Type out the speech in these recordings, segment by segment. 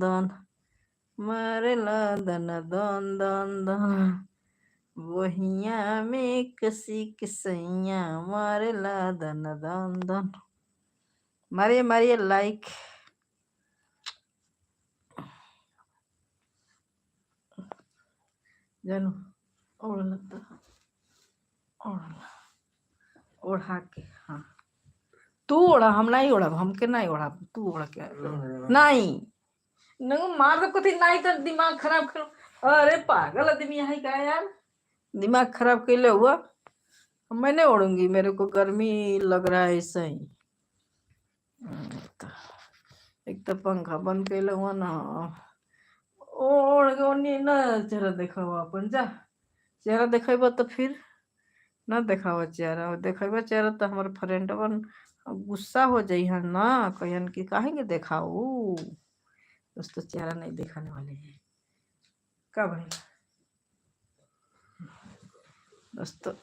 दन मारेला दन दन दन दन वहिया में कसी किसैया मारेला दन दन दन। मारिए मारिए लाइक। जानू ओढ़ ओढ़ा के हाँ तू ओढ़ा हम नहीं ओढ़ा हमके नहीं ओढ़ा तू ओढ़ा के नहीं नहीं मार दो कथी नहीं तो दिमाग खराब कर। अरे पागल आदमी है क्या यार दिमाग खराब कैले हुआ। मैं नहीं ओढ़ूंगी मेरे को गर्मी लग रहा है ऐसा ही। एक तो पंखा बंद कैले हुआ ना ओढ़ के ओनी ना चेहरा देखाओ अपन जा चेहरा देखेब तो फिर ना देखाओ चेहरा देखेब चेहरा तो हमारे फ्रेंड बन गुस्सा हो जाइ है ना कहन कि काहेंगे देखाओ दोस्तों चेहरा नहीं दिखाने वाले हैं क्या भाई दोस्तों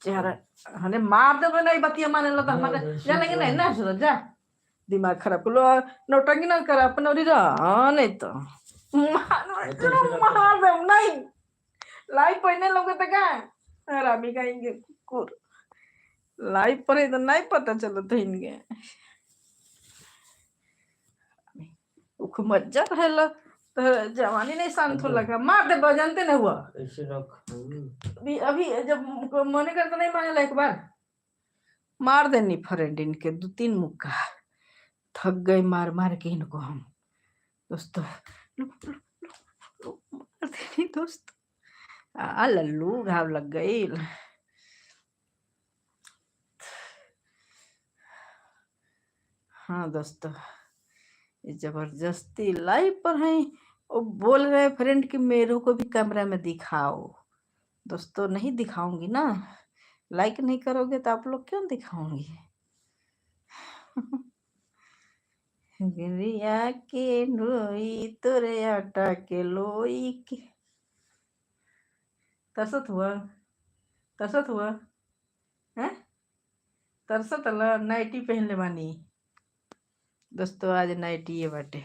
चेहरा हने मार दे नहीं बतिया माने लो तो हमारे जा लेंगे नहीं ना सुनो जा दिमाग खराब कर लो नौटंकी ना कर अपन और नहीं तो मार दे नहीं लाइव पहने लोगे तो क्या रामी कहेंगे कुकुर लाइव पर तो नहीं पता चलता इनके उख मज्जा रहेला तो जवानी नहीं शांत हो लगा मार दे जानते नहीं हुआ अभी जब मन करता नहीं माने एक बार मार देनी फ्रेंड इनके 2-3 मुक्का थक गए मार मार के इनको हम दोस्तों मार देनी दोस्त लल्लू घाव लग गई। हाँ दोस्तों जबरदस्ती लाइव पर है वो बोल रहे फ्रेंड कि मेरे को भी कैमरा में दिखाओ दोस्तों नहीं दिखाऊंगी ना लाइक नहीं करोगे तो आप लोग क्यों दिखाऊंगी। गिरिया के लोई तोरे आटा के लोई के तरसत हुआ है तरसत नाइटी पहन ले बानी दोस्तों आज नाइटी ये बाटे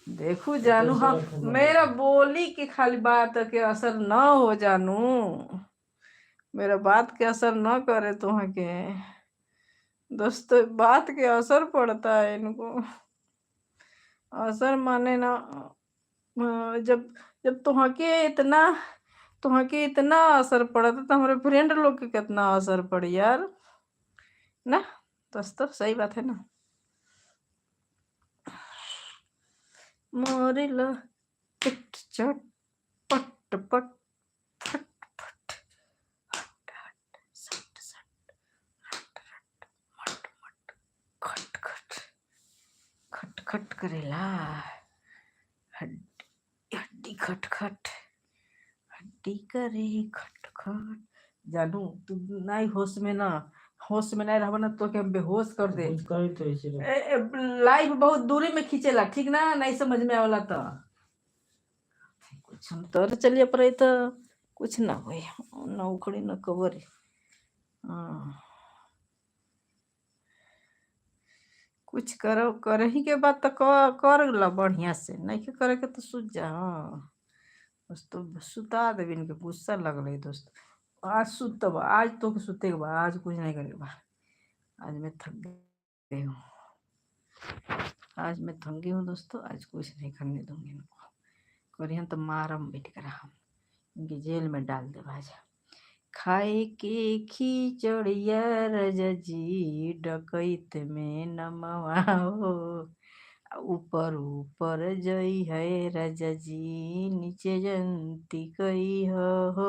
देखू जानू हाँ मेरा बोली की खाली बात के असर न हो जानू मेरा बात के असर न करे तुम्हें के दोस्तों बात के असर पड़ता है इनको असर माने ना जब जब तुम्हें इतना असर पड़ा तो हमारे फ्रेंड लोग के कितना असर पड़ी यार ना दोस्तों सही बात है ना। मोरिला चट चट पट पट फट फट हट हट सट सट हट हट मट मट खट खट खट खट करेला हड्डी हड्डी खट खट हड्डी करे खट खट। जानू तू नहीं होश में नहीं रहबा ना तो क्या बेहोश कर दे लाइव बहुत दूरी में खींचेला ठीक ना नहीं समझ में आवला तो कुछ हम तो चलिए पर तो कुछ ना हो ना उखड़ी ना कबर कुछ करो कर ही के बाद तो कर ला बढ़िया से नहीं के करे के तो सूझ जा। दोस्तों सुता देवी इनके गुस्सा लगल दोस्त आज सुतब आज तो सुते के बाद आज कुछ नहीं करेगा आज मैं थक गई हूँ आज मैं थक गई हूँ दोस्तों आज कुछ नहीं करने दूंगी इनको करियन तो मारम बैठ कर हम इनके जेल में डाल दे भाजा खाए के खिचड़िया रजी डकैत में नमवा हो ऊपर ऊपर जई है राजा जी नीचे जनती कई हो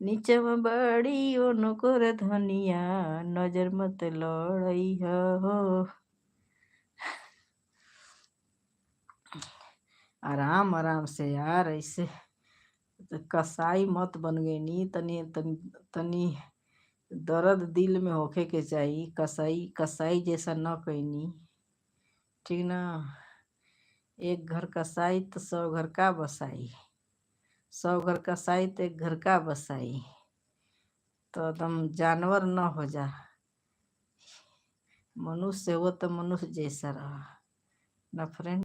नीचे में बड़ी ओनकर धनिया नजर मत लड़ई हो। आराम आराम से यार ऐसे तो कसाई मत बन गई नी तनी तनी तनी दर्द दिल में होखे के चाहिए कसाई जैसा न कैनी ठीक ना। एक घर कसाई तो 100 घर का बसाई 100 घर कसाई तो एक घर का बसाई तो एकदम जानवर न हो जा मनुष्य हो तो मनुष्य जैसा रहा ना फ्रेंड।